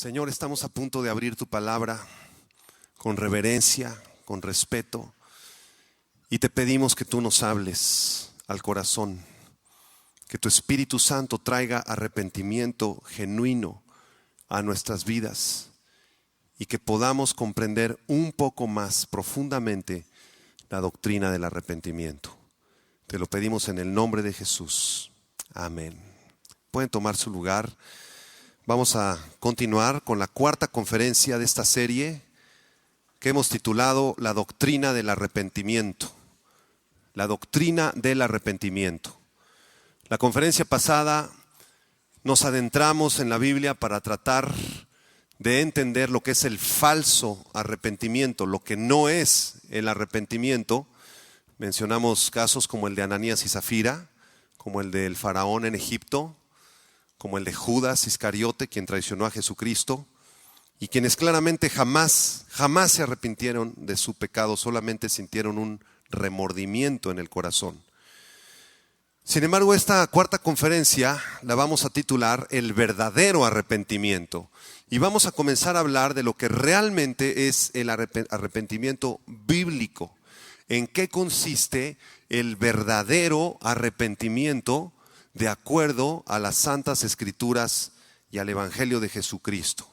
Señor, estamos a punto de abrir tu palabra con reverencia, con respeto, y te pedimos que tú nos hables al corazón, que tu Espíritu Santo traiga arrepentimiento genuino a nuestras vidas y que podamos comprender un poco más profundamente la doctrina del arrepentimiento. Te lo pedimos en el nombre de Jesús. Amén. Pueden tomar su lugar. Vamos a continuar con la cuarta conferencia de esta serie que hemos titulado La doctrina del arrepentimiento. La doctrina del arrepentimiento. La conferencia pasada nos adentramos en la Biblia para tratar de entender lo que es el falso arrepentimiento, lo que no es el arrepentimiento. Mencionamos casos como el de Ananías y Zafira, como el del faraón en Egipto, como el de Judas Iscariote, quien traicionó a Jesucristo, y quienes claramente jamás se arrepintieron de su pecado, solamente sintieron un remordimiento en el corazón. Sin embargo, esta cuarta conferencia la vamos a titular El verdadero arrepentimiento, y vamos a comenzar a hablar de lo que realmente es el arrepentimiento bíblico. ¿En qué consiste el verdadero arrepentimiento de acuerdo a las Santas Escrituras y al Evangelio de Jesucristo?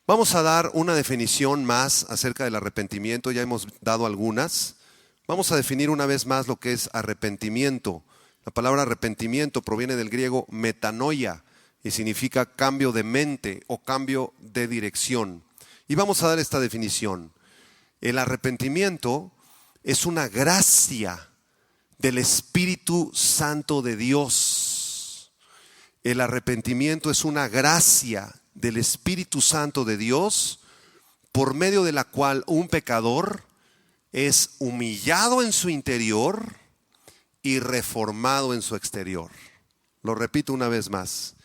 Vamos a dar una definición más acerca del arrepentimiento, ya hemos dado algunas. Vamos a definir una vez más lo que es arrepentimiento. La palabra arrepentimiento proviene del griego metanoia y significa cambio de mente o cambio de dirección. Y vamos a dar esta definición. El arrepentimiento es una gracia del Espíritu Santo de Dios. El arrepentimiento es una gracia del Espíritu Santo de Dios por medio de la cual un pecador es humillado en su interior y reformado en su exterior. Lo repito una vez más.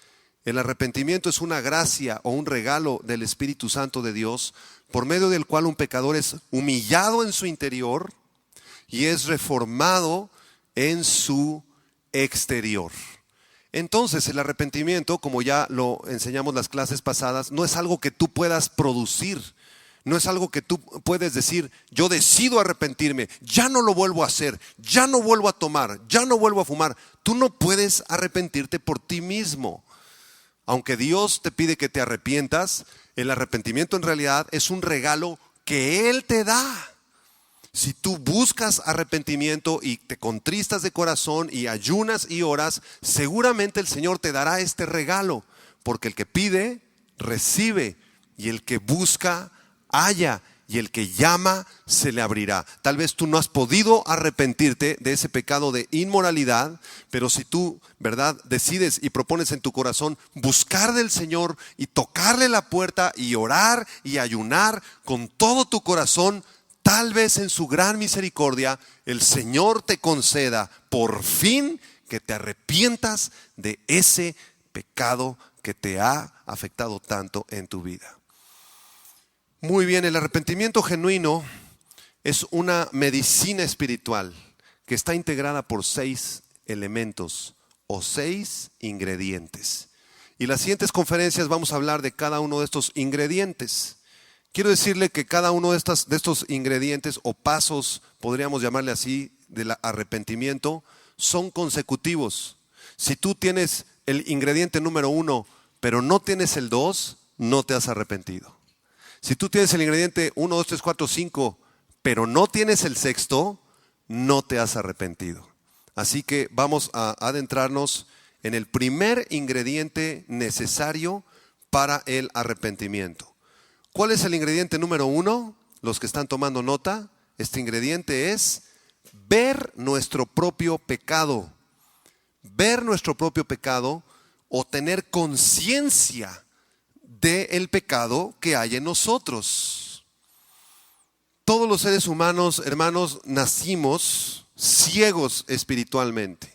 El arrepentimiento es una gracia o un regalo del Espíritu Santo de Dios por medio del cual un pecador es humillado en su interior y es reformado en su exterior. Entonces, el arrepentimiento, como ya lo enseñamos las clases pasadas, no es algo que tú puedas producir. No es algo que tú puedes decir, yo decido arrepentirme, ya no lo vuelvo a hacer, ya no vuelvo a tomar, ya no vuelvo a fumar. Tú no puedes arrepentirte por ti mismo. Aunque Dios te pide que te arrepientas, el arrepentimiento en realidad es un regalo que Él te da. Si tú buscas arrepentimiento y te contristas de corazón y ayunas y oras, seguramente el Señor te dará este regalo, porque el que pide, recibe, y el que busca, halla, y el que llama, se le abrirá. Tal vez tú no has podido arrepentirte de ese pecado de inmoralidad, pero si tú, ¿verdad?, decides y propones en tu corazón buscar del Señor y tocarle la puerta y orar y ayunar con todo tu corazón, tal vez en su gran misericordia el Señor te conceda por fin que te arrepientas de ese pecado que te ha afectado tanto en tu vida. Muy bien, el arrepentimiento genuino es una medicina espiritual que está integrada por 6 elementos o 6 ingredientes. Y en las siguientes conferencias vamos a hablar de cada uno de estos ingredientes. Quiero decirle que cada uno de estos ingredientes o pasos, podríamos llamarle así, del arrepentimiento, son consecutivos. Si tú tienes el ingrediente número 1, pero no tienes el 2, no te has arrepentido. Si tú tienes el ingrediente 1, 2, 3, 4, 5, pero no tienes el 6, no te has arrepentido. Así que vamos a adentrarnos en el primer ingrediente necesario para el arrepentimiento. ¿Cuál es el ingrediente número 1? Los que están tomando nota, este ingrediente es ver nuestro propio pecado. Ver nuestro propio pecado o tener conciencia del pecado que hay en nosotros. Todos los seres humanos, hermanos, nacimos ciegos espiritualmente.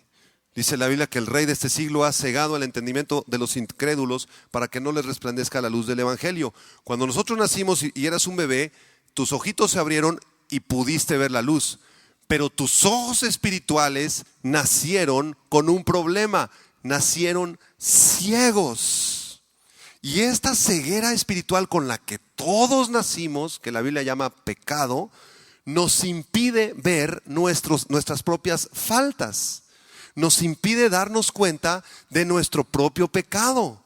Dice la Biblia que el rey de este siglo ha cegado el entendimiento de los incrédulos para que no les resplandezca la luz del Evangelio. Cuando nosotros nacimos y eras un bebé, tus ojitos se abrieron y pudiste ver la luz. Pero tus ojos espirituales nacieron con un problema, nacieron ciegos. Y esta ceguera espiritual con la que todos nacimos, que la Biblia llama pecado, nos impide ver nuestras propias faltas. Nos impide darnos cuenta de nuestro propio pecado.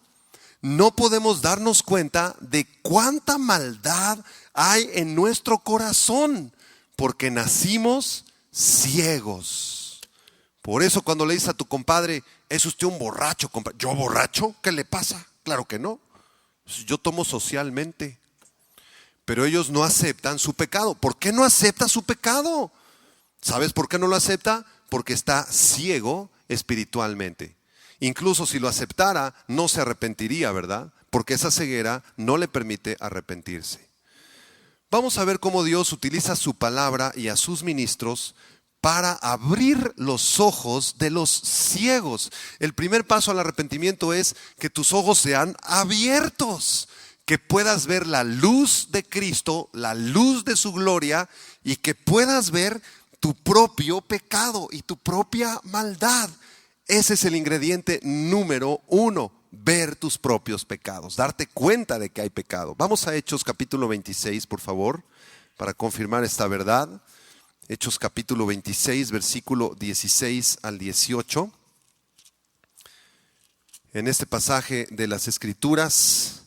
No podemos darnos cuenta de cuánta maldad hay en nuestro corazón, porque nacimos ciegos. Por eso cuando le dices a tu compadre, ¿es usted un borracho, compadre? ¿Yo borracho? ¿Qué le pasa? Claro que no. Yo tomo socialmente. Pero ellos no aceptan su pecado. ¿Por qué no acepta su pecado? ¿Sabes por qué no lo acepta? Porque está ciego espiritualmente. Incluso si lo aceptara, no se arrepentiría, ¿verdad? Porque esa ceguera no le permite arrepentirse. Vamos a ver cómo Dios utiliza su palabra y a sus ministros para abrir los ojos de los ciegos. El primer paso al arrepentimiento es que tus ojos sean abiertos, que puedas ver la luz de Cristo, la luz de su gloria, y que puedas ver tu propio pecado y tu propia maldad. Ese es el ingrediente número 1, ver tus propios pecados, darte cuenta de que hay pecado. Vamos a Hechos capítulo 26, por favor, para confirmar esta verdad. Hechos capítulo 26, versículo 16 al 18. En este pasaje de las Escrituras,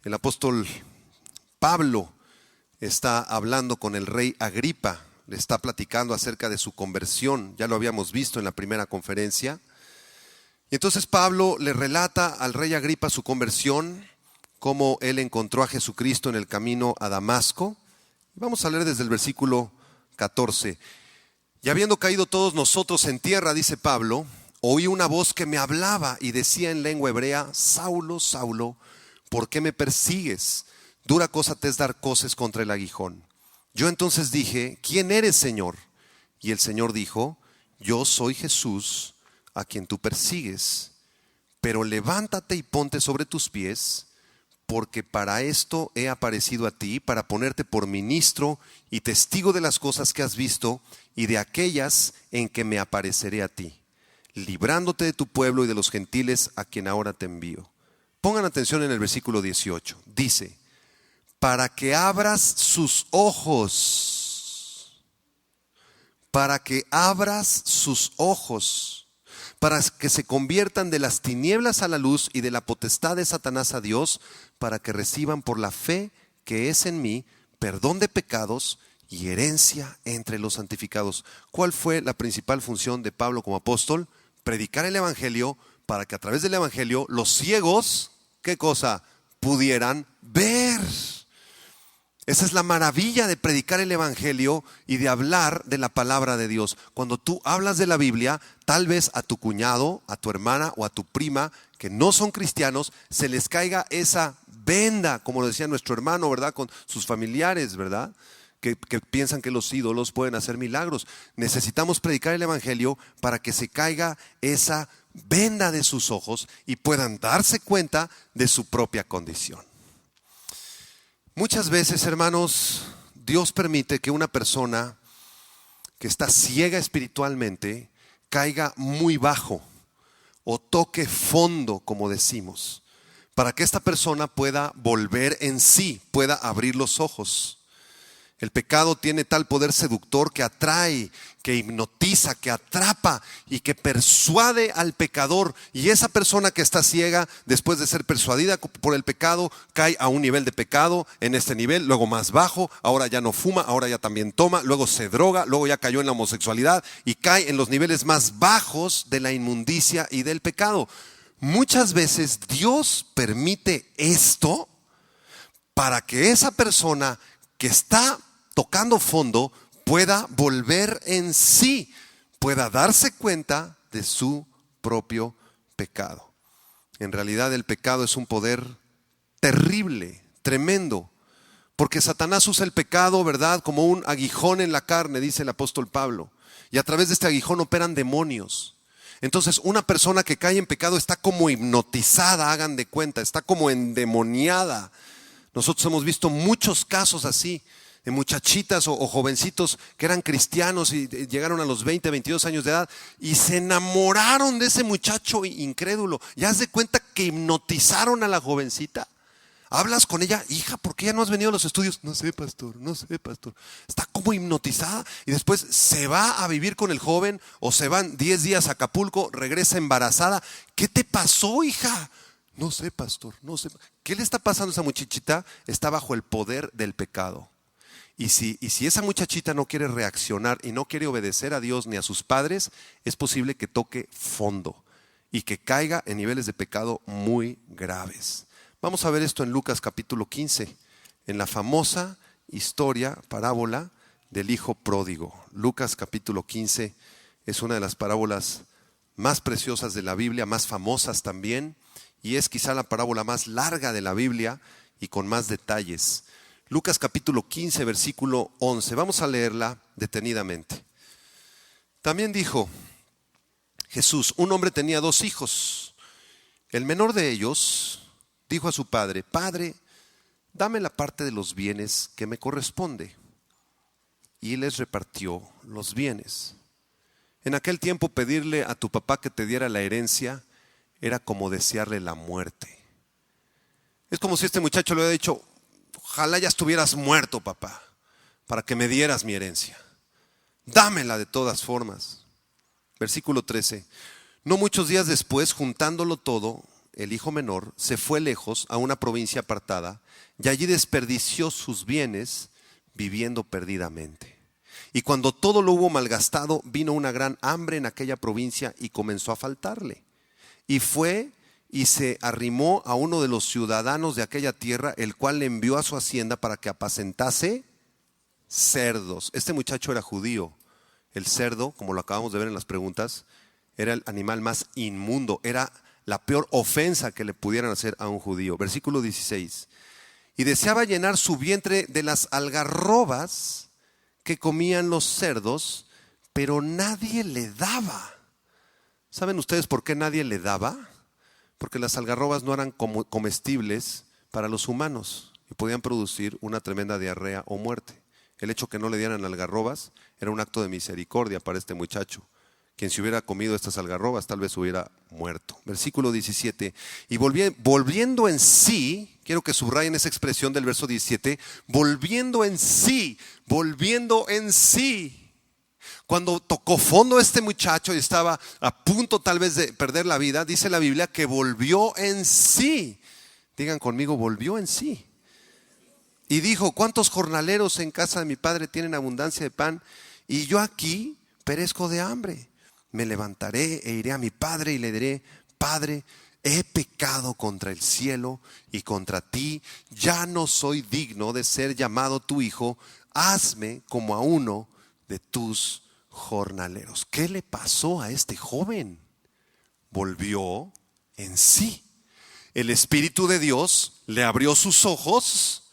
el apóstol Pablo está hablando con el rey Agripa, le está platicando acerca de su conversión, ya lo habíamos visto en la primera conferencia. Y entonces Pablo le relata al rey Agripa su conversión, cómo él encontró a Jesucristo en el camino a Damasco. Vamos a leer desde el versículo 14. Y habiendo caído todos nosotros en tierra, dice Pablo, oí una voz que me hablaba y decía en lengua hebrea, Saulo, Saulo, ¿por qué me persigues? Dura cosa te es dar coces contra el aguijón. Yo entonces dije, ¿quién eres, Señor? Y el Señor dijo, yo soy Jesús, a quien tú persigues. Pero levántate y ponte sobre tus pies, porque para esto he aparecido a ti, para ponerte por ministro y testigo de las cosas que has visto y de aquellas en que me apareceré a ti, librándote de tu pueblo y de los gentiles a quien ahora te envío. Pongan atención en el versículo 18. Dice, para que abras sus ojos, para que abras sus ojos, para que se conviertan de las tinieblas a la luz y de la potestad de Satanás a Dios, para que reciban por la fe que es en mí perdón de pecados y herencia entre los santificados. ¿Cuál fue la principal función de Pablo como apóstol? Predicar el evangelio para que a través del evangelio los ciegos, ¿qué cosa? Pudieran ver. Esa es la maravilla de predicar el evangelio y de hablar de la palabra de Dios. Cuando tú hablas de la Biblia, tal vez a tu cuñado, a tu hermana o a tu prima que no son cristianos, se les caiga esa venda, como lo decía nuestro hermano, ¿verdad? Con sus familiares, ¿verdad? Que piensan que los ídolos pueden hacer milagros. Necesitamos predicar el evangelio para que se caiga esa venda de sus ojos y puedan darse cuenta de su propia condición. Muchas veces, hermanos, Dios permite que una persona que está ciega espiritualmente caiga muy bajo o toque fondo, como decimos, para que esta persona pueda volver en sí, pueda abrir los ojos. El pecado tiene tal poder seductor que atrae, que hipnotiza, que atrapa y que persuade al pecador. Y esa persona que está ciega, después de ser persuadida por el pecado, cae a un nivel de pecado, en este nivel, luego más bajo, ahora ya no fuma, ahora ya también toma, luego se droga, luego ya cayó en la homosexualidad y cae en los niveles más bajos de la inmundicia y del pecado. Muchas veces Dios permite esto para que esa persona que está tocando fondo pueda volver en sí, pueda darse cuenta de su propio pecado. En realidad el pecado es un poder terrible, tremendo, porque Satanás usa el pecado, ¿verdad?, como un aguijón en la carne, dice el apóstol Pablo, y a través de este aguijón operan demonios. Entonces una persona que cae en pecado está como hipnotizada, hagan de cuenta, está como endemoniada. Nosotros hemos visto muchos casos así, de muchachitas o jovencitos que eran cristianos y llegaron a los 20, 22 años de edad y se enamoraron de ese muchacho incrédulo. Ya haz de cuenta que hipnotizaron a la jovencita. Hablas con ella, hija, ¿por qué ya no has venido a los estudios? No sé, pastor, no sé, pastor. Está como hipnotizada y después se va a vivir con el joven o se van 10 días a Acapulco, regresa embarazada. ¿Qué te pasó, hija? No sé, pastor, no sé. ¿Qué le está pasando a esa muchachita? Está bajo el poder del pecado. Y si esa muchachita no quiere reaccionar y no quiere obedecer a Dios ni a sus padres, es posible que toque fondo y que caiga en niveles de pecado muy graves. Vamos a ver esto en Lucas capítulo 15, en la famosa historia, parábola del hijo pródigo. Lucas capítulo 15 es una de las parábolas más preciosas de la Biblia, más famosas también, y es quizá la parábola más larga de la Biblia y con más detalles. Lucas capítulo 15, versículo 11. Vamos a leerla detenidamente. También dijo Jesús: un hombre tenía 2 hijos. El menor de ellos dijo a su padre: Padre, dame la parte de los bienes que me corresponde. Y les repartió los bienes. En aquel tiempo, pedirle a tu papá que te diera la herencia era como desearle la muerte. Es como si este muchacho le hubiera dicho: ojalá ya estuvieras muerto, papá, para que me dieras mi herencia. Dámela de todas formas. Versículo 13. No muchos días después, juntándolo todo, el hijo menor se fue lejos a una provincia apartada y allí desperdició sus bienes viviendo perdidamente. Y cuando todo lo hubo malgastado, vino una gran hambre en aquella provincia y comenzó a faltarle. Y fue y se arrimó a uno de los ciudadanos de aquella tierra, el cual le envió a su hacienda para que apacentase cerdos. Este muchacho era judío. El cerdo, como lo acabamos de ver en las preguntas, era el animal más inmundo, era la peor ofensa que le pudieran hacer a un judío. Versículo 16. Y deseaba llenar su vientre de las algarrobas que comían los cerdos, pero nadie le daba. ¿Saben ustedes por qué nadie le daba? Porque las algarrobas no eran comestibles para los humanos y podían producir una tremenda diarrea o muerte. El hecho que no le dieran algarrobas era un acto de misericordia para este muchacho. Quien se hubiera comido estas algarrobas tal vez hubiera muerto. Versículo 17. Y volviendo en sí, quiero que subrayen esa expresión del verso 17, volviendo en sí. Cuando tocó fondo este muchacho y estaba a punto tal vez de perder la vida, dice la Biblia que volvió en sí. Digan conmigo: volvió en sí. Y dijo: ¿cuántos jornaleros en casa de mi padre tienen abundancia de pan? Y yo aquí perezco de hambre. Me levantaré e iré a mi padre y le diré: Padre, he pecado contra el cielo y contra ti. Ya no soy digno de ser llamado tu hijo. Hazme como a uno de tus jornaleros. ¿Qué le pasó a este joven? Volvió en sí. El Espíritu de Dios le abrió sus ojos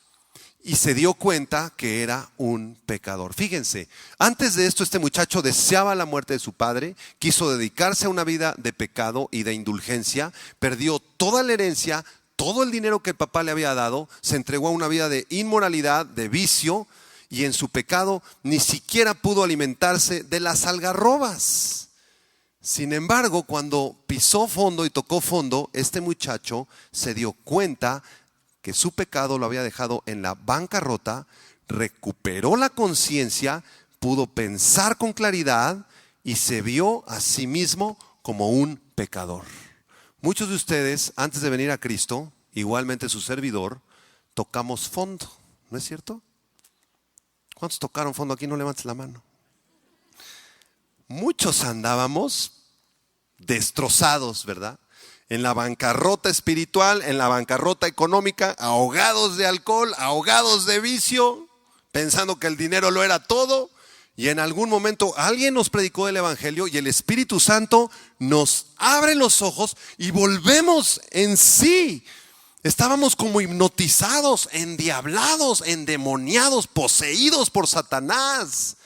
y se dio cuenta que era un pecador. Fíjense, antes de esto este muchacho deseaba la muerte de su padre, quiso dedicarse a una vida de pecado y de indulgencia, perdió toda la herencia, todo el dinero que el papá le había dado, se entregó a una vida de inmoralidad, de vicio, y en su pecado ni siquiera pudo alimentarse de las algarrobas. Sin embargo, cuando pisó fondo y tocó fondo, este muchacho se dio cuenta que su pecado lo había dejado en la bancarrota, recuperó la conciencia, pudo pensar con claridad y se vio a sí mismo como un pecador. Muchos de ustedes, antes de venir a Cristo, igualmente su servidor, tocamos fondo, ¿no es cierto? ¿Cuántos tocaron fondo aquí? No levantes la mano. Muchos andábamos destrozados, ¿verdad? En la bancarrota espiritual, en la bancarrota económica, ahogados de alcohol, ahogados de vicio, pensando que el dinero lo era todo. Y en algún momento alguien nos predicó el Evangelio y el Espíritu Santo nos abre los ojos y volvemos en sí. Estábamos como hipnotizados, endiablados, endemoniados, poseídos por Satanás.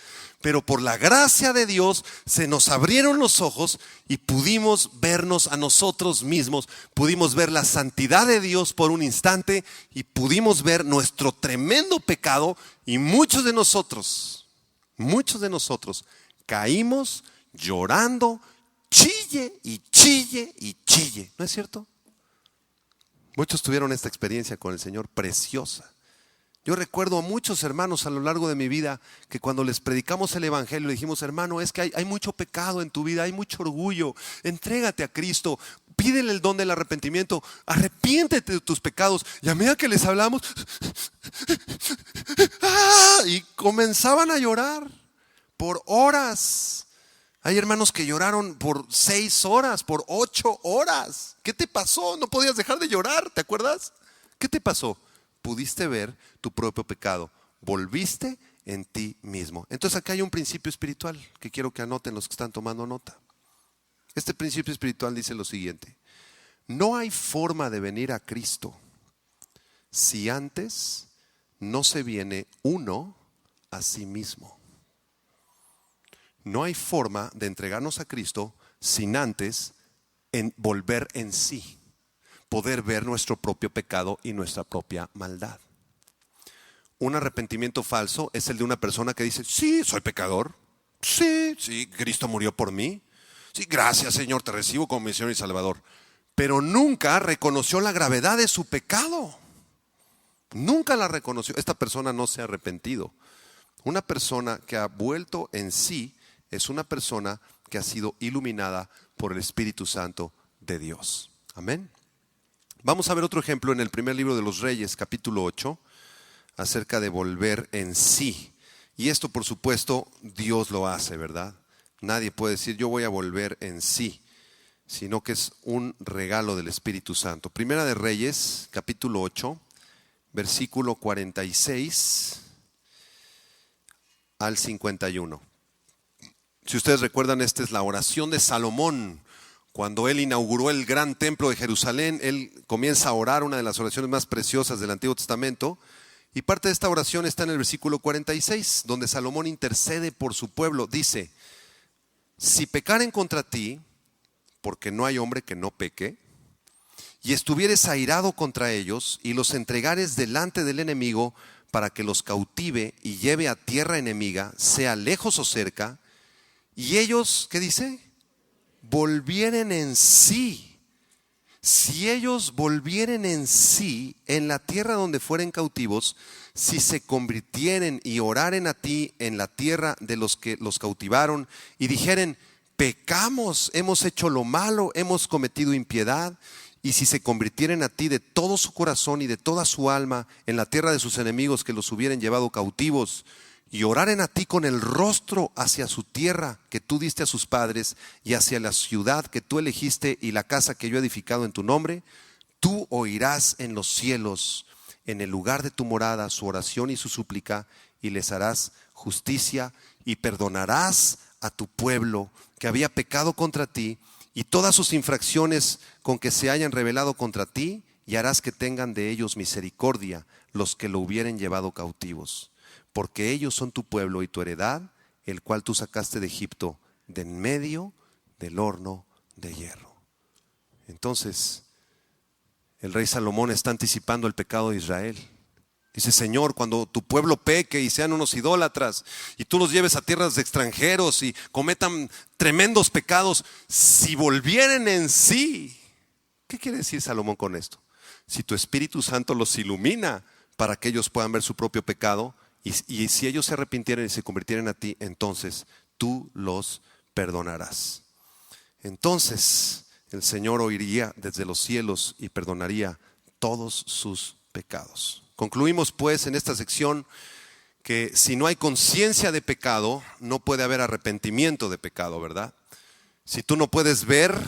Pero por la gracia de Dios se nos abrieron los ojos y pudimos vernos a nosotros mismos. Pudimos ver la santidad de Dios por un instante y pudimos ver nuestro tremendo pecado. Y muchos de nosotros caímos llorando, chille y chille y chille. ¿No es cierto? Muchos tuvieron esta experiencia con el Señor preciosa. Yo recuerdo a muchos hermanos a lo largo de mi vida que cuando les predicamos el evangelio le dijimos: hermano, es que hay mucho pecado en tu vida, hay mucho orgullo, entrégate a Cristo, pídele el don del arrepentimiento, arrepiéntete de tus pecados. Y a medida que les hablamos, y comenzaban a llorar por horas. Hay hermanos que lloraron por 6 horas, por 8 horas. ¿Qué te pasó? No podías dejar de llorar, ¿te acuerdas? ¿Qué te pasó? Pudiste ver tu propio pecado, volviste en ti mismo. Entonces acá hay un principio espiritual que quiero que anoten los que están tomando nota. Este principio espiritual dice lo siguiente: no hay forma de venir a Cristo si antes no se viene uno a sí mismo. No hay forma de entregarnos a Cristo sin antes volver en sí. Poder ver nuestro propio pecado y nuestra propia maldad. Un arrepentimiento falso es el de una persona que dice: sí, soy pecador. Sí, Cristo murió por mí. Sí, gracias Señor, te recibo como mi Señor y Salvador. Pero nunca reconoció la gravedad de su pecado. Nunca la reconoció. Esta persona no se ha arrepentido. Una persona que ha vuelto en sí es una persona que ha sido iluminada por el Espíritu Santo de Dios. Amén. Vamos a ver otro ejemplo en el primer libro de los Reyes, capítulo 8, acerca de volver en sí. Y esto, por supuesto, Dios lo hace, ¿verdad? Nadie puede decir: yo voy a volver en sí, sino que es un regalo del Espíritu Santo. Primera de Reyes, capítulo 8, versículo 46 al 51. Si ustedes recuerdan, esta es la oración de Salomón. Cuando él inauguró el gran templo de Jerusalén, él comienza a orar una de las oraciones más preciosas del Antiguo Testamento. Y parte de esta oración está en el versículo 46, donde Salomón intercede por su pueblo. Dice: si pecaren contra ti, porque no hay hombre que no peque, y estuvieres airado contra ellos, y los entregares delante del enemigo para que los cautive y lleve a tierra enemiga, sea lejos o cerca, y ellos, ¿qué dice? Volvieren en sí. Si ellos volvieren en sí en la tierra donde fueren cautivos, si se convirtieren y oraren a ti en la tierra de los que los cautivaron y dijeren: pecamos, hemos hecho lo malo, hemos cometido impiedad, y si se convirtieren a ti de todo su corazón y de toda su alma en la tierra de sus enemigos que los hubieran llevado cautivos, y oraren a ti con el rostro hacia su tierra que tú diste a sus padres, y hacia la ciudad que tú elegiste y la casa que yo he edificado en tu nombre, tú oirás en los cielos, en el lugar de tu morada, su oración y su súplica, y les harás justicia y perdonarás a tu pueblo que había pecado contra ti y todas sus infracciones con que se hayan rebelado contra ti, y harás que tengan de ellos misericordia los que lo hubieren llevado cautivos. Porque ellos son tu pueblo y tu heredad, el cual tú sacaste de Egipto, de en medio del horno de hierro. Entonces, el rey Salomón está anticipando el pecado de Israel. Dice: Señor, cuando tu pueblo peque y sean unos idólatras, y tú los lleves a tierras de extranjeros y cometan tremendos pecados, si volvieren en sí. ¿Qué quiere decir Salomón con esto? Si tu Espíritu Santo los ilumina para que ellos puedan ver su propio pecado, y si ellos se arrepintieran y se convirtieran a ti, entonces tú los perdonarás. Entonces el Señor oiría desde los cielos y perdonaría todos sus pecados. Concluimos pues en esta sección que si no hay conciencia de pecado, no puede haber arrepentimiento de pecado, ¿verdad? Si tú no puedes ver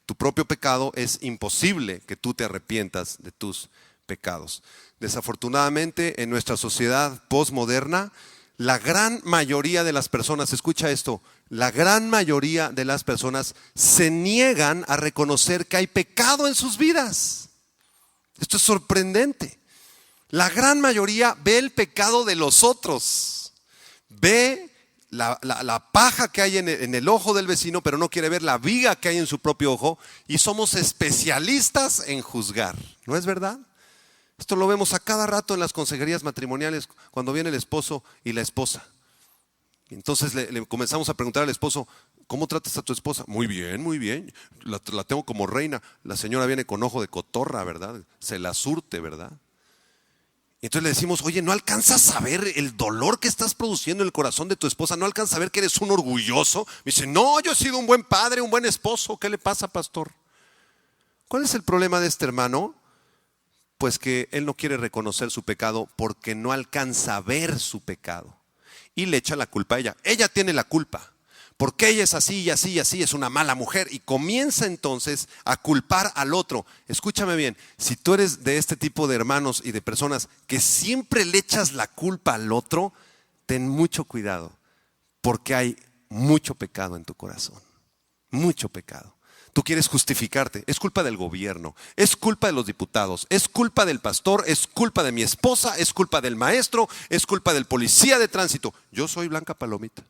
tu propio pecado, es imposible que tú te arrepientas de tus pecados. Desafortunadamente, en nuestra sociedad postmoderna, la gran mayoría de las personas, escucha esto, la gran mayoría de las personas se niegan a reconocer que hay pecado en sus vidas. Esto es sorprendente. La gran mayoría ve el pecado de los otros, ve la paja que hay en el ojo del vecino, pero no quiere ver la viga que hay en su propio ojo, y somos especialistas en juzgar. ¿No es verdad? Esto lo vemos a cada rato en las consejerías matrimoniales, cuando viene el esposo y la esposa. Entonces le comenzamos a preguntar al esposo: ¿cómo tratas a tu esposa? Muy bien, la tengo como reina. La señora viene con ojo de cotorra, ¿verdad? Se la surte, ¿verdad? Entonces le decimos: oye, ¿no alcanzas a ver el dolor que estás produciendo en el corazón de tu esposa? ¿No alcanzas a ver que eres un orgulloso? Me dice: no, yo he sido un buen padre, un buen esposo. ¿Qué le pasa, pastor? ¿Cuál es el problema de este hermano? Pues que él no quiere reconocer su pecado porque no alcanza a ver su pecado. Y le echa la culpa a ella. Ella tiene la culpa. Porque ella es así y así y así, es una mala mujer. Y comienza entonces a culpar al otro. Escúchame bien, si tú eres de este tipo de hermanos y de personas que siempre le echas la culpa al otro, ten mucho cuidado. Porque hay mucho pecado en tu corazón. Mucho pecado. Tú quieres justificarte. Es culpa del gobierno, es culpa de los diputados, es culpa del pastor, es culpa de mi esposa, es culpa del maestro, es culpa del policía de tránsito. Yo soy Blanca Palomita.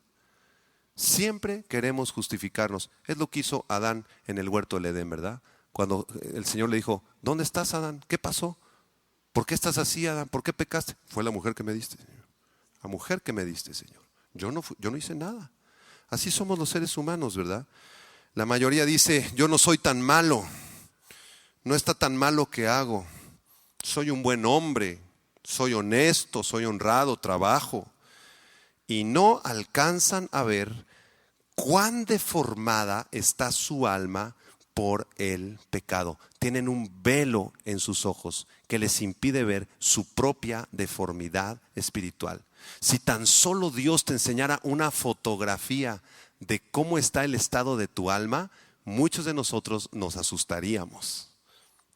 Siempre queremos justificarnos. Es lo que hizo Adán en el huerto del Edén, ¿verdad? Cuando el Señor le dijo: ¿dónde estás, Adán? ¿Qué pasó? ¿Por qué estás así, Adán? ¿Por qué pecaste? Fue la mujer que me diste, Señor. La mujer que me diste, Señor. Yo no hice nada. Así somos los seres humanos, ¿verdad? La mayoría dice: yo no soy tan malo. No está tan malo que hago. Soy un buen hombre. Soy honesto, soy honrado, trabajo. Y no alcanzan a ver cuán deformada está su alma por el pecado. Tienen un velo en sus ojos que les impide ver su propia deformidad espiritual. Si tan solo Dios te enseñara una fotografía de cómo está el estado de tu alma, muchos de nosotros nos asustaríamos.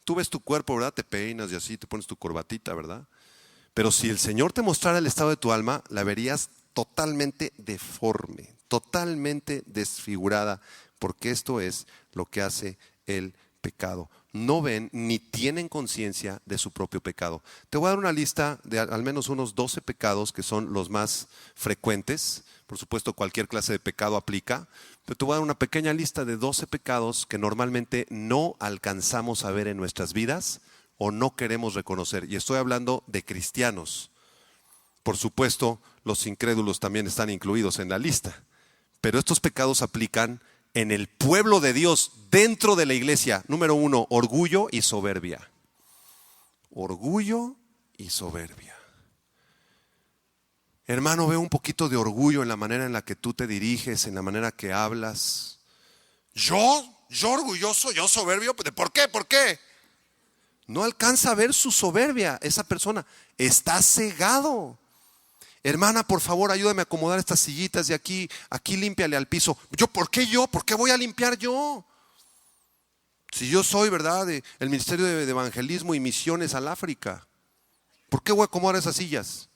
Tú ves tu cuerpo, ¿verdad? Te peinas y así, te pones tu corbatita, ¿verdad? Pero si el Señor te mostrara el estado de tu alma, la verías totalmente deforme, totalmente desfigurada, porque esto es lo que hace el pecado. No ven ni tienen conciencia de su propio pecado. Te voy a dar una lista de al menos unos 12 pecados que son los más frecuentes. Por supuesto, cualquier clase de pecado aplica, pero te voy a dar una pequeña lista de 12 pecados que normalmente no alcanzamos a ver en nuestras vidas o no queremos reconocer. Y estoy hablando de cristianos. Por supuesto, los incrédulos también están incluidos en la lista, pero estos pecados aplican en el pueblo de Dios, dentro de la iglesia. Número 1, orgullo y soberbia. Orgullo y soberbia. Hermano, veo un poquito de orgullo en la manera en la que tú te diriges, en la manera que hablas. ¿Yo orgulloso, yo soberbio? ¿Por qué? ¿Por qué? No alcanza a ver su soberbia. Esa persona está cegado. Hermana, por favor, ayúdame a acomodar estas sillitas de aquí límpiale al piso. ¿Por qué voy a limpiar yo? Si yo soy, ¿verdad?, el Ministerio de Evangelismo y Misiones al África, ¿por qué voy a acomodar esas sillas?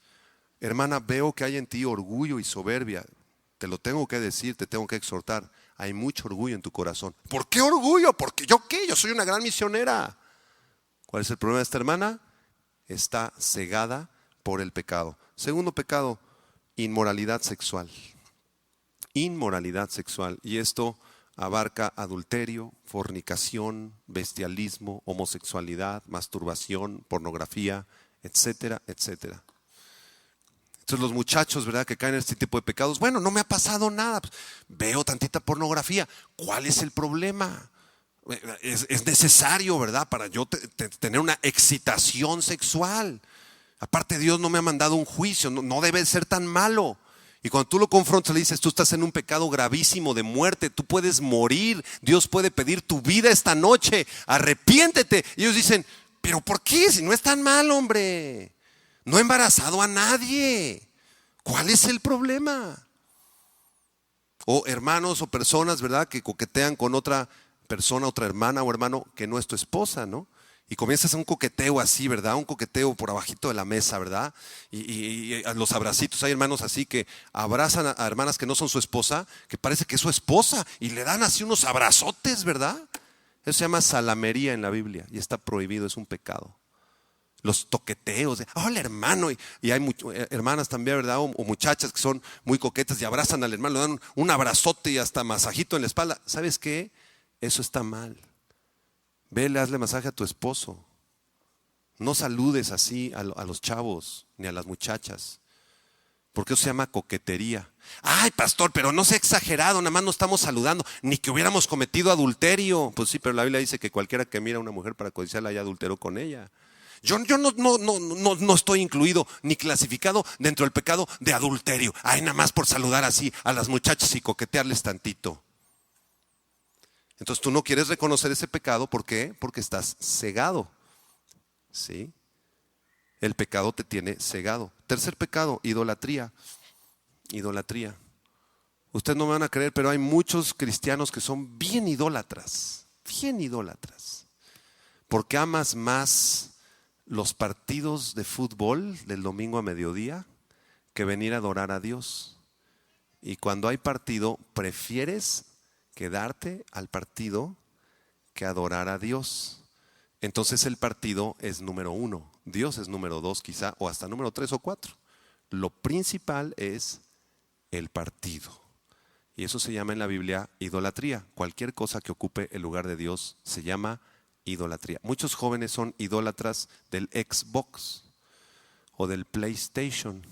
Hermana, veo que hay en ti orgullo y soberbia. Te lo tengo que decir, te tengo que exhortar. Hay mucho orgullo en tu corazón. ¿Por qué orgullo? ¿Porque yo qué? Yo soy una gran misionera. ¿Cuál es el problema de esta hermana? Está cegada por el pecado. Segundo pecado, inmoralidad sexual. Inmoralidad sexual. Y esto abarca adulterio, fornicación, bestialismo, homosexualidad, masturbación, pornografía, etcétera, etcétera. Entonces los muchachos, ¿verdad?, que caen en este tipo de pecados: bueno, no me ha pasado nada, pues, veo tantita pornografía. ¿Cuál es el problema? Es necesario, ¿verdad?, para yo tener una excitación sexual. Aparte, Dios no me ha mandado un juicio, no debe ser tan malo. Y cuando tú lo confrontas, le dices: tú estás en un pecado gravísimo de muerte, tú puedes morir, Dios puede pedir tu vida esta noche, arrepiéntete. Y ellos dicen: ¿pero por qué? Si no es tan mal, hombre, no he embarazado a nadie. ¿Cuál es el problema? O hermanos o personas, ¿verdad?, que coquetean con otra persona, otra hermana o hermano que no es tu esposa, ¿no? Y comienzas un coqueteo así, ¿verdad? Un coqueteo por abajito de la mesa, ¿verdad? Y los abracitos. Hay hermanos así que abrazan a hermanas que no son su esposa, que parece que es su esposa, y le dan así unos abrazotes, ¿verdad? Eso se llama salamería en la Biblia y está prohibido, es un pecado. Los toqueteos de, hola hermano, y hay hermanas también, ¿verdad? O muchachas que son muy coquetas y abrazan al hermano, le dan un abrazote y hasta masajito en la espalda. ¿Sabes qué? Eso está mal. Vele, hazle masaje a tu esposo. No saludes así a los chavos ni a las muchachas, porque eso se llama coquetería. Ay, pastor, pero no sea exagerado, nada más no estamos saludando, ni que hubiéramos cometido adulterio. Pues sí, pero la Biblia dice que cualquiera que mira a una mujer para codiciarla ya adulteró con ella. Yo no estoy incluido ni clasificado dentro del pecado de adulterio. Ay, nada más por saludar así a las muchachas y coquetearles tantito. Entonces tú no quieres reconocer ese pecado, ¿por qué? Porque estás cegado. ¿Sí? El pecado te tiene cegado. Tercer pecado, idolatría. Idolatría. Ustedes no me van a creer, pero hay muchos cristianos que son bien idólatras. Bien idólatras. Porque amas más los partidos de fútbol del domingo a mediodía que venir a adorar a Dios. Y cuando hay partido, prefieres quedarte al partido que adorar a Dios. Entonces el partido es número 1, Dios es número 2 quizá, o hasta número 3 o 4. Lo principal es el partido. Y eso se llama en la Biblia idolatría. Cualquier cosa que ocupe el lugar de Dios se llama idolatría. Muchos jóvenes son idólatras del Xbox o del PlayStation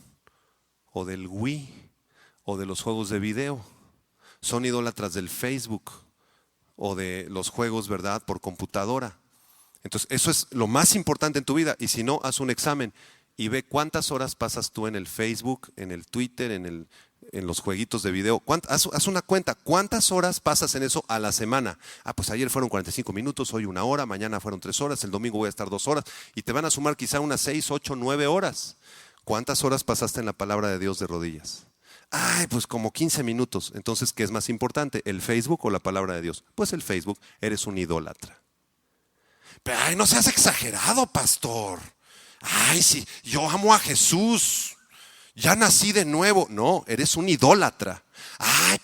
o del Wii o de los juegos de video. Son idólatras del Facebook o de los juegos, ¿verdad?, por computadora. Entonces eso es lo más importante en tu vida. Y si no, haz un examen y ve cuántas horas pasas tú en el Facebook, en el Twitter, en los jueguitos de video. Haz una cuenta, ¿cuántas horas pasas en eso a la semana? Pues ayer fueron 45 minutos, hoy 1 hora, mañana fueron 3 horas, el domingo voy a estar 2 horas. Y te van a sumar quizá unas 6, 8, 9 horas. ¿Cuántas horas pasaste en la palabra de Dios de rodillas? Pues como 15 minutos. Entonces, ¿qué es más importante, el Facebook o la palabra de Dios? Pues el Facebook. Eres un idólatra. Pero no seas exagerado, pastor. Sí, yo amo a Jesús. Ya nací de nuevo. No, eres un idólatra.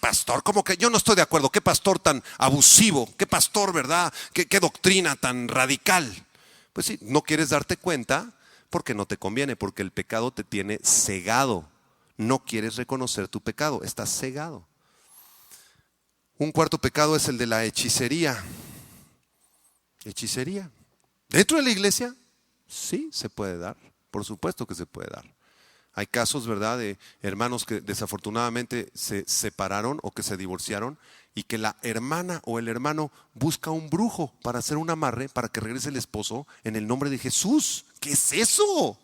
Pastor, como que yo no estoy de acuerdo. Qué pastor tan abusivo. Qué pastor, ¿verdad? Qué doctrina tan radical. Pues sí, no quieres darte cuenta porque no te conviene, porque el pecado te tiene cegado. No quieres reconocer tu pecado, estás cegado. Un cuarto pecado es el de la hechicería. Hechicería. ¿Dentro de la iglesia? Sí, se puede dar. Por supuesto que se puede dar. Hay casos, ¿verdad?, de hermanos que desafortunadamente se separaron o que se divorciaron y que la hermana o el hermano busca un brujo para hacer un amarre para que regrese el esposo en el nombre de Jesús. ¿Qué es eso?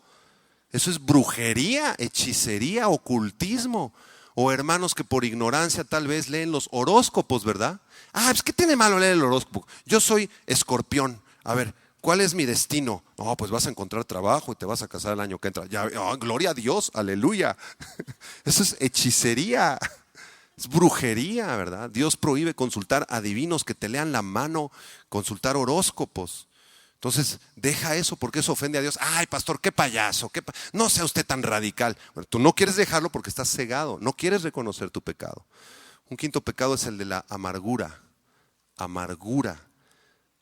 Eso es brujería, hechicería, ocultismo. O hermanos que por ignorancia tal vez leen los horóscopos, ¿verdad? Pues ¿qué tiene malo leer el horóscopo? Yo soy Escorpión. A ver, ¿cuál es mi destino? Pues vas a encontrar trabajo y te vas a casar el año que entra. Gloria a Dios, aleluya. Eso es hechicería, es brujería, ¿verdad? Dios prohíbe consultar adivinos que te lean la mano, consultar horóscopos. Entonces, deja eso porque eso ofende a Dios. Pastor, qué payaso, no sea usted tan radical. Bueno, tú no quieres dejarlo porque estás cegado, no quieres reconocer tu pecado. Un quinto pecado es el de la amargura. Amargura.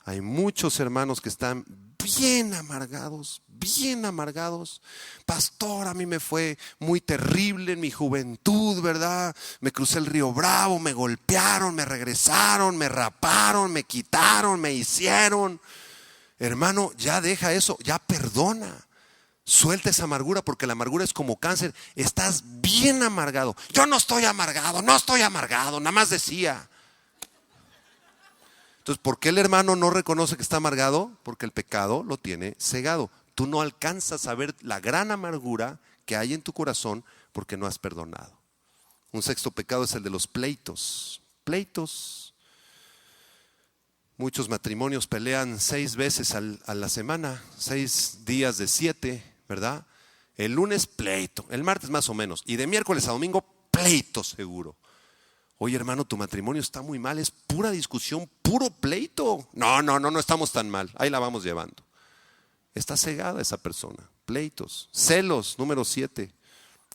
Hay muchos hermanos que están bien amargados, bien amargados. Pastor, a mí me fue muy terrible en mi juventud, ¿verdad? Me crucé el río Bravo, me golpearon, me regresaron, me raparon, me quitaron, me hicieron. Hermano, ya deja eso, ya perdona. Suelta esa amargura porque la amargura es como cáncer. Estás bien amargado. Yo no estoy amargado, nada más decía. Entonces, ¿por qué el hermano no reconoce que está amargado? Porque el pecado lo tiene cegado. Tú no alcanzas a ver la gran amargura que hay en tu corazón porque no has perdonado. Un sexto pecado es el de los pleitos. Pleitos. Muchos matrimonios pelean 6 veces a la semana, 6 días de 7, ¿verdad? El lunes pleito, el martes más o menos, y de miércoles a domingo pleito seguro. Oye, hermano, tu matrimonio está muy mal, es pura discusión, puro pleito. No estamos tan mal, ahí la vamos llevando. Está cegada esa persona, pleitos, celos, número 7.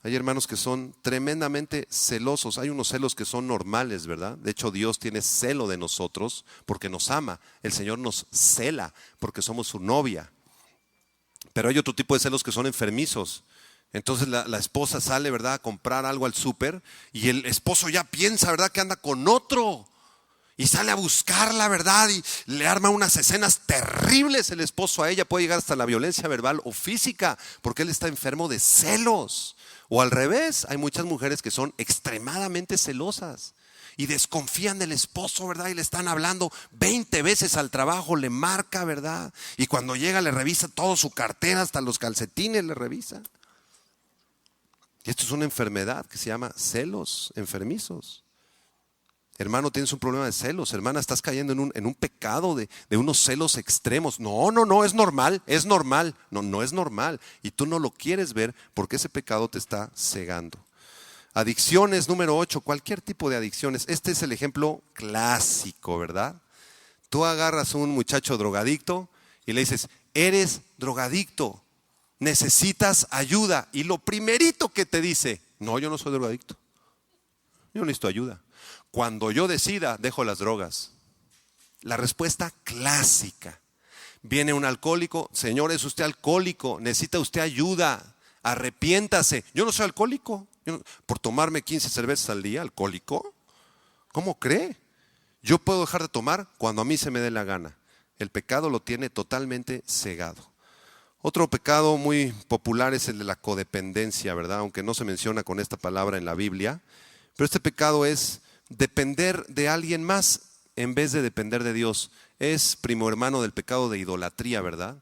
Hay hermanos que son tremendamente celosos. Hay unos celos que son normales, ¿verdad? De hecho, Dios tiene celo de nosotros porque nos ama. El Señor nos cela porque somos su novia. Pero hay otro tipo de celos que son enfermizos. Entonces la esposa sale, ¿verdad?, a comprar algo al súper y el esposo ya piensa, ¿verdad?, que anda con otro. Y sale a buscarla, ¿verdad? Y le arma unas escenas terribles el esposo a ella. Puede llegar hasta la violencia verbal o física porque él está enfermo de celos. O al revés, hay muchas mujeres que son extremadamente celosas y desconfían del esposo, ¿verdad? Y le están hablando 20 veces al trabajo, le marca, ¿verdad? Y cuando llega le revisa todo su cartera, hasta los calcetines le revisa. Y esto es una enfermedad que se llama celos enfermizos. Hermano, tienes un problema de celos. Hermana, estás cayendo en un pecado de unos celos extremos. No, es normal, es normal. No es normal. Y tú no lo quieres ver porque ese pecado te está cegando. Adicciones, número 8, cualquier tipo de adicciones. Este es el ejemplo clásico, ¿verdad? Tú agarras a un muchacho drogadicto y le dices, eres drogadicto, necesitas ayuda. Y lo primerito que te dice, no, yo no soy drogadicto, yo no necesito ayuda. Cuando yo decida, dejo las drogas. La respuesta clásica. Viene un alcohólico, señor, es usted alcohólico, necesita usted ayuda, arrepiéntase. Yo no soy alcohólico, por tomarme 15 cervezas al día, ¿alcohólico? ¿Cómo cree? Yo puedo dejar de tomar cuando a mí se me dé la gana. El pecado lo tiene totalmente cegado. Otro pecado muy popular es el de la codependencia, ¿verdad? Aunque no se menciona con esta palabra en la Biblia. Pero este pecado es depender de alguien más en vez de depender de Dios. Es primo hermano del pecado de idolatría, ¿verdad?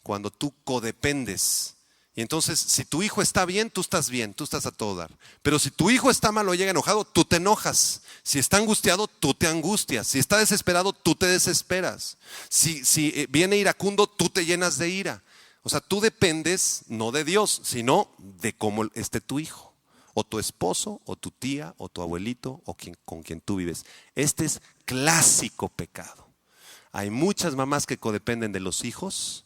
Cuando tú codependes. Y entonces, si tu hijo está bien, tú estás a todo dar. Pero si tu hijo está mal o llega enojado, tú te enojas. Si está angustiado, tú te angustias. Si está desesperado, tú te desesperas. Si viene iracundo, tú te llenas de ira. O sea, tú dependes no de Dios, sino de cómo esté tu hijo, o tu esposo, o tu tía, o tu abuelito, o con quien tú vives. Este es clásico pecado. Hay muchas mamás que codependen de los hijos,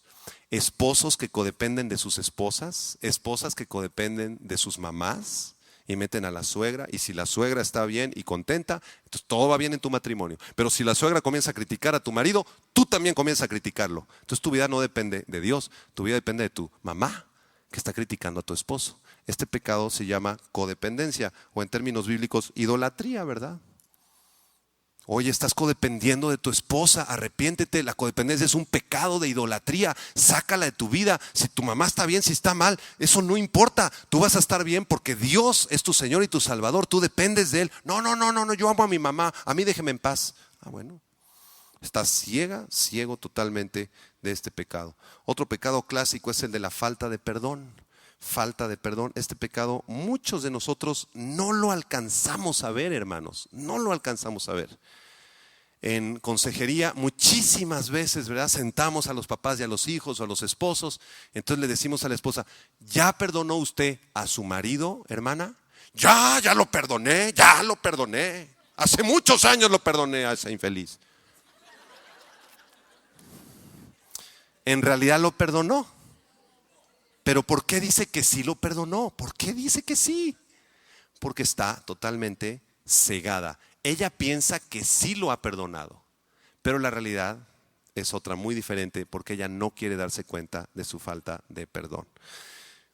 esposos que codependen de sus esposas, esposas que codependen de sus mamás y meten a la suegra. Y si la suegra está bien y contenta, entonces todo va bien en tu matrimonio. Pero si la suegra comienza a criticar a tu marido, tú también comienzas a criticarlo. Entonces tu vida no depende de Dios, tu vida depende de tu mamá que está criticando a tu esposo. Este pecado se llama codependencia, o en términos bíblicos, idolatría, ¿verdad? Oye, estás codependiendo de tu esposa, arrepiéntete. La codependencia es un pecado de idolatría, sácala de tu vida. Si tu mamá está bien, si está mal, eso no importa. Tú vas a estar bien porque Dios es tu Señor y tu Salvador, tú dependes de Él. No, yo amo a mi mamá, a mí déjeme en paz. Bueno, estás ciego totalmente de este pecado. Otro pecado clásico es el de la falta de perdón. Falta de perdón. Este pecado muchos de nosotros no lo alcanzamos a ver, hermanos. No lo alcanzamos a ver. En consejería muchísimas veces, ¿verdad?, sentamos a los papás y a los hijos o a los esposos. Entonces le decimos a la esposa, ¿ya perdonó usted a su marido, hermana? Ya lo perdoné. Hace muchos años lo perdoné a ese infeliz. En realidad lo perdonó. Pero ¿por qué dice que sí lo perdonó? ¿Por qué dice que sí? Porque está totalmente cegada. Ella piensa que sí lo ha perdonado, pero la realidad es otra muy diferente porque ella no quiere darse cuenta de su falta de perdón.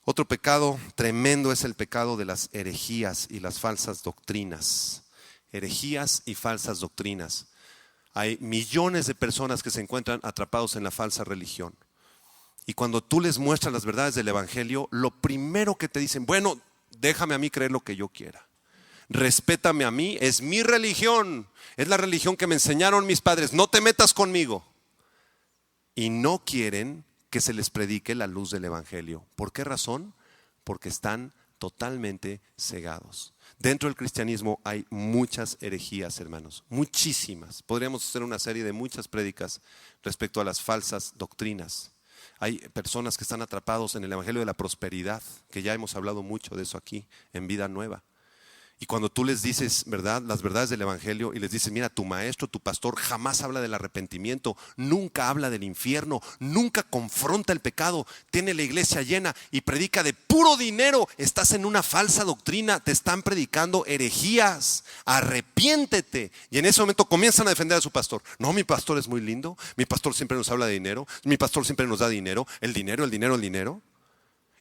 Otro pecado tremendo es el pecado de las herejías y las falsas doctrinas. Herejías y falsas doctrinas. Hay millones de personas que se encuentran atrapados en la falsa religión. Y cuando tú les muestras las verdades del evangelio, lo primero que te dicen, bueno, déjame a mí creer lo que yo quiera. Respétame a mí, es mi religión, es la religión que me enseñaron mis padres, no te metas conmigo. Y no quieren que se les predique la luz del evangelio. ¿Por qué razón? Porque están totalmente cegados. Dentro del cristianismo hay muchas herejías, hermanos, muchísimas. Podríamos hacer una serie de muchas prédicas respecto a las falsas doctrinas. Hay personas que están atrapados en el evangelio de la prosperidad, que ya hemos hablado mucho de eso aquí en Vida Nueva. Y cuando tú les dices, ¿verdad?, las verdades del evangelio y les dices, mira, tu maestro, tu pastor jamás habla del arrepentimiento, nunca habla del infierno, nunca confronta el pecado, tiene la iglesia llena y predica de puro dinero, estás en una falsa doctrina, te están predicando herejías, arrepiéntete. Y en ese momento comienzan a defender a su pastor. No, mi pastor es muy lindo, mi pastor siempre nos habla de dinero, mi pastor siempre nos da dinero, el dinero, el dinero, el dinero.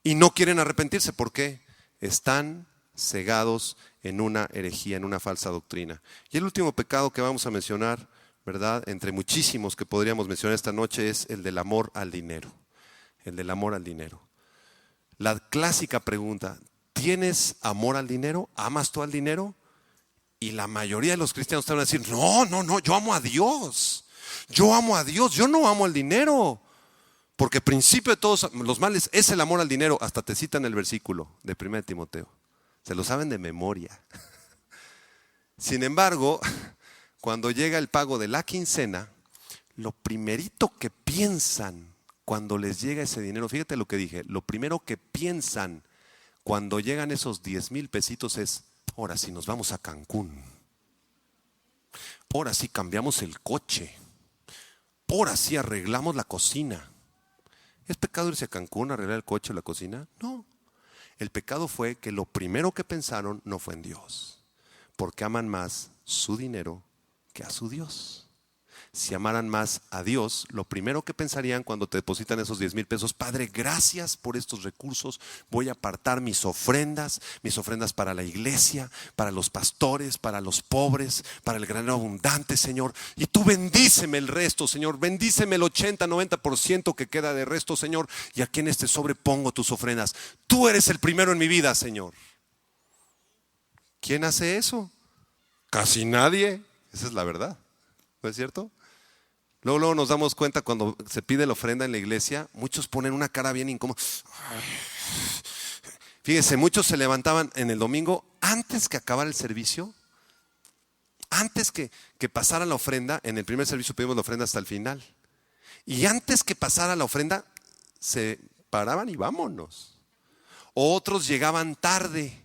Y no quieren arrepentirse. ¿Por qué? Están cegados en una herejía, en una falsa doctrina. Y el último pecado que vamos a mencionar, ¿verdad?, entre muchísimos que podríamos mencionar esta noche, es el del amor al dinero. El del amor al dinero. La clásica pregunta, ¿tienes amor al dinero? ¿Amas tú al dinero? Y la mayoría de los cristianos te van a decir, no, yo amo a Dios. Yo amo a Dios, yo no amo al dinero. Porque el principio de todos los males es el amor al dinero. Hasta te citan el versículo de 1 Timoteo. Se lo saben de memoria. Sin embargo, cuando llega el pago de la quincena, lo primerito que piensan cuando les llega ese dinero, fíjate lo que dije, lo primero que piensan cuando llegan esos 10,000 pesitos es, ahora sí nos vamos a Cancún, ahora sí cambiamos el coche, ahora sí arreglamos la cocina. ¿Es pecado irse a Cancún a arreglar el coche o la cocina? No. El pecado fue que lo primero que pensaron no fue en Dios, porque aman más su dinero que a su Dios. Si amaran más a Dios, lo primero que pensarían cuando te depositan esos 10,000 pesos, Padre, gracias por estos recursos, voy a apartar mis ofrendas para la iglesia, para los pastores, para los pobres, para el granero abundante, Señor. Y tú bendíceme el resto, Señor, bendíceme el 80-90% que queda de resto, Señor. Y aquí en este sobre pongo tus ofrendas. Tú eres el primero en mi vida, Señor. ¿Quién hace eso? Casi nadie. Esa es la verdad, ¿no es cierto? Luego nos damos cuenta cuando se pide la ofrenda en la iglesia, muchos ponen una cara bien incómoda. Fíjese, muchos se levantaban en el domingo antes que acabara el servicio, antes que pasara la ofrenda. En el primer servicio pedimos la ofrenda hasta el final. Y antes que pasara la ofrenda, se paraban y vámonos. Otros llegaban tarde,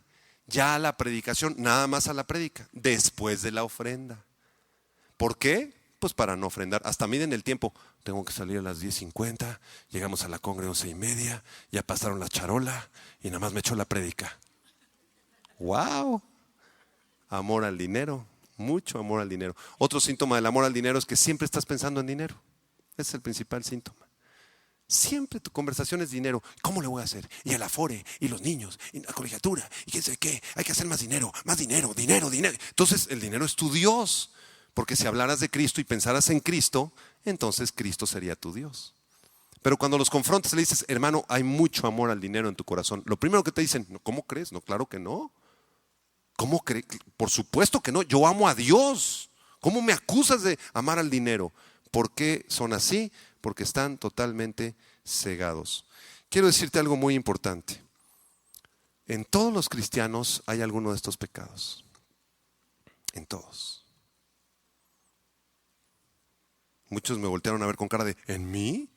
ya a la predicación, nada más a la prédica, después de la ofrenda. ¿Por qué? Pues para no ofrendar. Hasta miden el tiempo. Tengo que salir a las 10:50. Llegamos a la congre 11:30. Ya pasaron la charola y nada más me echó la prédica. ¡Wow! Amor al dinero. Mucho amor al dinero. Otro síntoma del amor al dinero es que siempre estás pensando en dinero. Ese es el principal síntoma. Siempre tu conversación es dinero. ¿Cómo le voy a hacer? Y el afore, y los niños, y la colegiatura, y quién sabe qué. Hay que hacer más dinero, dinero. Entonces el dinero es tu Dios. Porque si hablaras de Cristo y pensaras en Cristo, entonces Cristo sería tu Dios. Pero cuando los confrontas le dices, hermano, hay mucho amor al dinero en tu corazón, lo primero que te dicen, ¿cómo crees? No, claro que no. ¿Cómo crees? Por supuesto que no, yo amo a Dios. ¿Cómo me acusas de amar al dinero? ¿Por qué son así? Porque están totalmente cegados. Quiero decirte algo muy importante. En todos los cristianos hay alguno de estos pecados. En todos. Muchos me voltearon a ver con cara de, ¿en mí?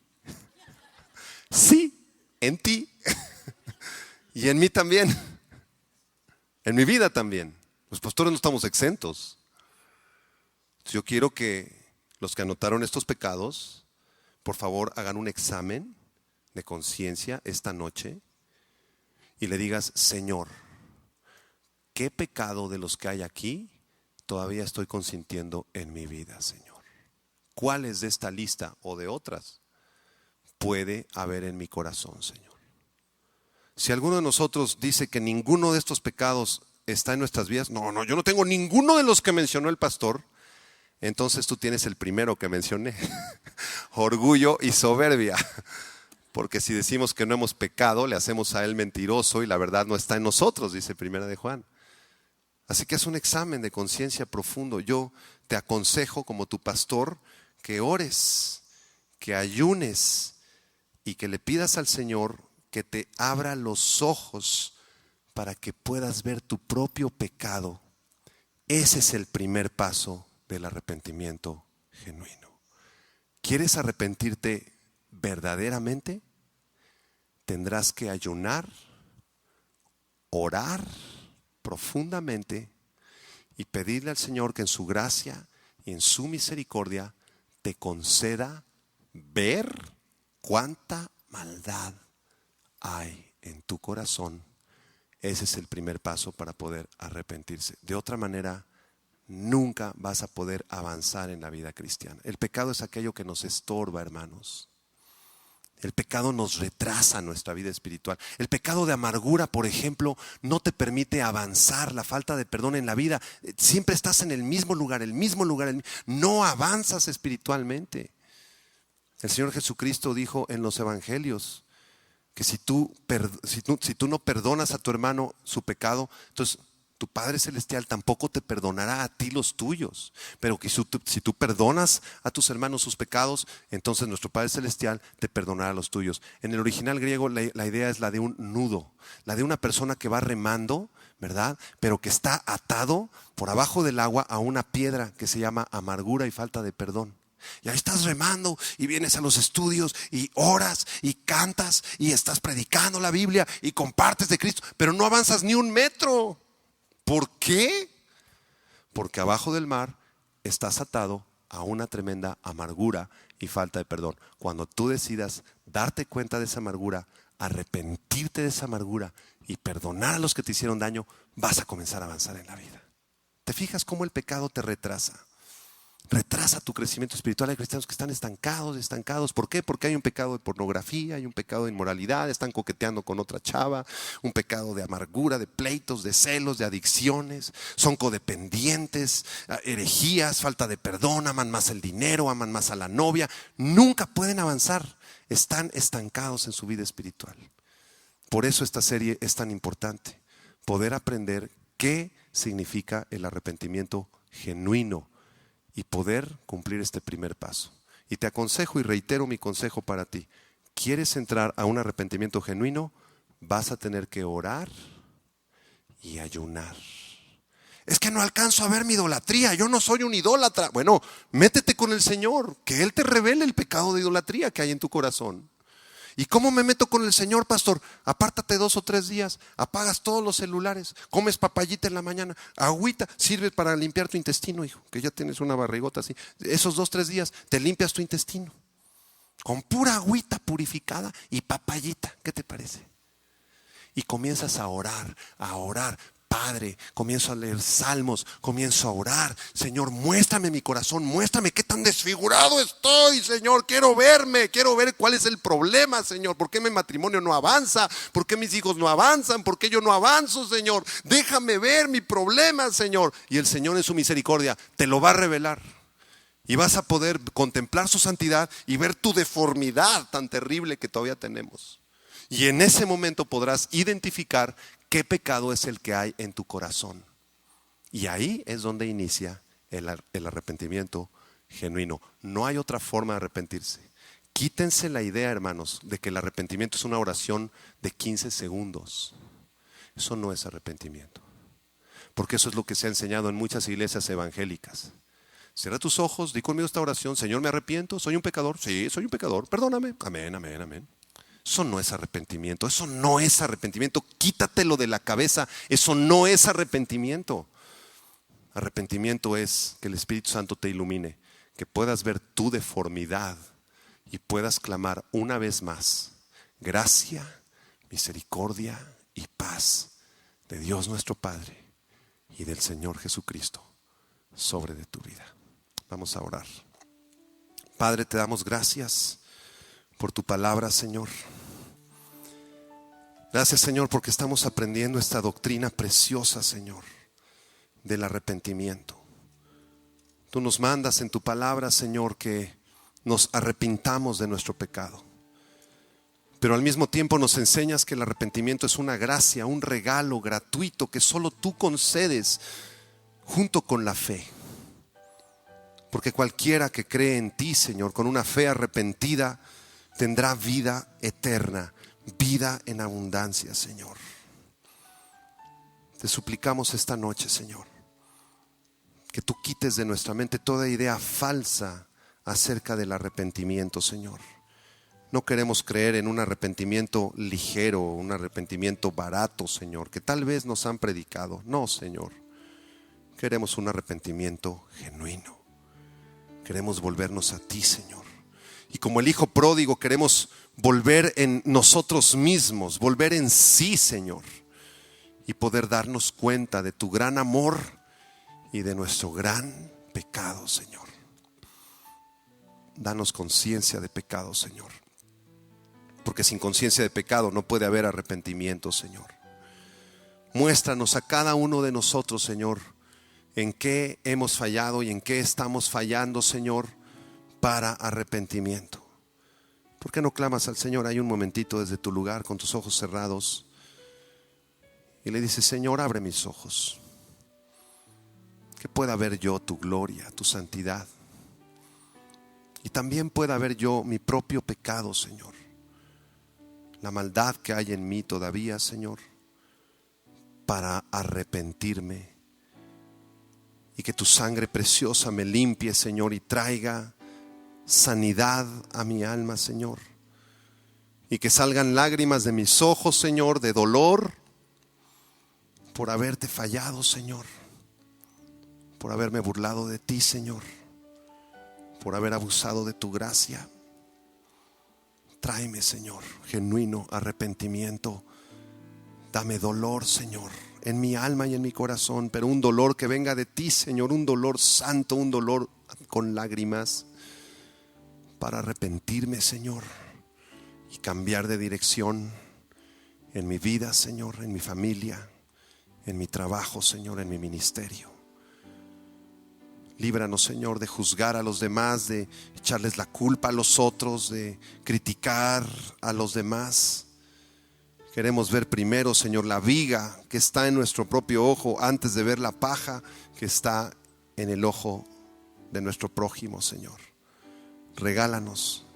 Sí, en ti. Y en mí también. En mi vida también. Los pastores no estamos exentos. Yo quiero que los que anotaron estos pecados, por favor, hagan un examen de conciencia esta noche y le digas, Señor, ¿qué pecado de los que hay aquí todavía estoy consintiendo en mi vida, Señor? ¿Cuáles de esta lista o de otras puede haber en mi corazón, Señor? Si alguno de nosotros dice que ninguno de estos pecados está en nuestras vidas, no, yo no tengo ninguno de los que mencionó el pastor, entonces tú tienes el primero que mencioné, orgullo y soberbia. Porque si decimos que no hemos pecado, le hacemos a él mentiroso y la verdad no está en nosotros, dice Primera de Juan. Así que es un examen de conciencia profundo. Yo te aconsejo como tu pastor que ores, que ayunes y que le pidas al Señor que te abra los ojos para que puedas ver tu propio pecado. Ese es el primer paso del arrepentimiento genuino. ¿Quieres arrepentirte verdaderamente? Tendrás que ayunar, orar profundamente y pedirle al Señor que en su gracia y en su misericordia te conceda ver cuánta maldad hay en tu corazón. Ese es el primer paso para poder arrepentirse. De otra manera, nunca vas a poder avanzar en la vida cristiana. El pecado es aquello que nos estorba, hermanos. El pecado nos retrasa nuestra vida espiritual. El pecado de amargura, por ejemplo, no te permite avanzar. La falta de perdón en la vida. Siempre estás en el mismo lugar, no avanzas espiritualmente. El Señor Jesucristo dijo en los evangelios que si tú no perdonas a tu hermano su pecado, entonces tu Padre Celestial tampoco te perdonará a ti los tuyos. Pero que si tú perdonas a tus hermanos sus pecados, entonces nuestro Padre Celestial te perdonará los tuyos. En el original griego la idea es la de un nudo, la de una persona que va remando, ¿verdad? Pero que está atado por abajo del agua a una piedra que se llama amargura y falta de perdón. Y ahí estás remando y vienes a los estudios y oras y cantas y estás predicando la Biblia y compartes de Cristo, pero no avanzas ni un metro. ¿Por qué? Porque abajo del mar estás atado a una tremenda amargura y falta de perdón. Cuando tú decidas darte cuenta de esa amargura, arrepentirte de esa amargura y perdonar a los que te hicieron daño, vas a comenzar a avanzar en la vida. ¿Te fijas cómo el pecado te retrasa? Retrasa tu crecimiento espiritual. Hay cristianos que están estancados. ¿Por qué? Porque hay un pecado de pornografía, hay un pecado de inmoralidad, están coqueteando con otra chava, un pecado de amargura, de pleitos, de celos, de adicciones, son codependientes, herejías, falta de perdón, aman más el dinero, aman más a la novia. Nunca pueden avanzar, están estancados en su vida espiritual. Por eso esta serie es tan importante, poder aprender qué significa el arrepentimiento genuino y poder cumplir este primer paso. Y te aconsejo y reitero mi consejo para ti. ¿Quieres entrar a un arrepentimiento genuino? Vas a tener que orar y ayunar. Es que no alcanzo a ver mi idolatría, yo no soy un idólatra. Bueno, métete con el Señor, que Él te revele el pecado de idolatría que hay en tu corazón. ¿Y cómo me meto con el Señor, pastor? Apártate 2 o 3 días, apagas todos los celulares, comes papayita en la mañana, agüita, sirve para limpiar tu intestino, hijo, que ya tienes una barrigota así. Esos 2 o 3 días te limpias tu intestino con pura agüita purificada y papayita. ¿Qué te parece? Y comienzas a orar, Padre, comienzo a leer salmos, comienzo a orar. Señor, muéstrame mi corazón, muéstrame qué tan desfigurado estoy, Señor. Quiero ver cuál es el problema, Señor. ¿Por qué mi matrimonio no avanza? ¿Por qué mis hijos no avanzan? ¿Por qué yo no avanzo, Señor? Déjame ver mi problema, Señor. Y el Señor en su misericordia te lo va a revelar. Y vas a poder contemplar su santidad y ver tu deformidad tan terrible que todavía tenemos. Y en ese momento podrás identificar qué pecado es el que hay en tu corazón. Y ahí es donde inicia el arrepentimiento genuino. No hay otra forma de arrepentirse. Quítense la idea, hermanos, de que el arrepentimiento es una oración de 15 segundos. Eso no es arrepentimiento. Porque eso es lo que se ha enseñado en muchas iglesias evangélicas. Cierra tus ojos, di conmigo esta oración. Señor, me arrepiento, soy un pecador. Sí, soy un pecador, perdóname. Amén, amén, amén. Eso no es arrepentimiento, quítatelo de la cabeza, eso no es arrepentimiento. Arrepentimiento es que el Espíritu Santo te ilumine, que puedas ver tu deformidad y puedas clamar una vez más gracia, misericordia y paz de Dios nuestro Padre y del Señor Jesucristo sobre de tu vida. Vamos a orar. Padre, te damos gracias por tu palabra, Señor. Gracias, Señor, porque estamos aprendiendo esta doctrina preciosa, Señor, del arrepentimiento. Tú nos mandas en tu palabra, Señor, que nos arrepintamos de nuestro pecado. Pero al mismo tiempo nos enseñas que el arrepentimiento es una gracia, un regalo gratuito que solo tú concedes junto con la fe. Porque cualquiera que cree en ti, Señor, con una fe arrepentida, tendrá vida eterna, vida en abundancia, Señor. Te suplicamos esta noche, Señor, que tú quites de nuestra mente toda idea falsa acerca del arrepentimiento, Señor. No queremos creer en un arrepentimiento ligero, un arrepentimiento barato, Señor, que tal vez nos han predicado. No, Señor. Queremos un arrepentimiento genuino. Queremos volvernos a ti, Señor. Y como el hijo pródigo queremos volver en nosotros mismos, volver en sí, Señor. Y poder darnos cuenta de tu gran amor y de nuestro gran pecado, Señor. Danos conciencia de pecado, Señor. Porque sin conciencia de pecado no puede haber arrepentimiento, Señor. Muéstranos a cada uno de nosotros, Señor, en qué hemos fallado y en qué estamos fallando, Señor, para arrepentimiento. ¿Por qué no clamas al Señor ahí un momentito desde tu lugar con tus ojos cerrados? Y le dices: Señor, abre mis ojos, que pueda ver yo tu gloria, tu santidad. Y también pueda ver yo mi propio pecado, Señor. La maldad que hay en mí todavía, Señor, para arrepentirme. Y que tu sangre preciosa me limpie, Señor, y traiga sanidad a mi alma, Señor. Y que salgan lágrimas de mis ojos, Señor, de dolor por haberte fallado, Señor. Por haberme burlado de ti, Señor. Por haber abusado de tu gracia. Tráeme, Señor, genuino arrepentimiento. Dame dolor, Señor, en mi alma y en mi corazón, pero un dolor que venga de ti, Señor, un dolor santo, un dolor con lágrimas, para arrepentirme, Señor, y cambiar de dirección en mi vida, Señor, en mi familia, en mi trabajo, Señor, en mi ministerio. Líbranos, Señor, de juzgar a los demás, de echarles la culpa a los otros, de criticar a los demás. Queremos ver primero, Señor, la viga que está en nuestro propio ojo antes de ver la paja que está en el ojo de nuestro prójimo, Señor. Regálanos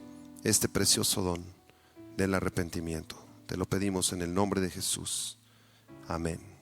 este precioso don del arrepentimiento. Te lo pedimos en el nombre de Jesús. Amén.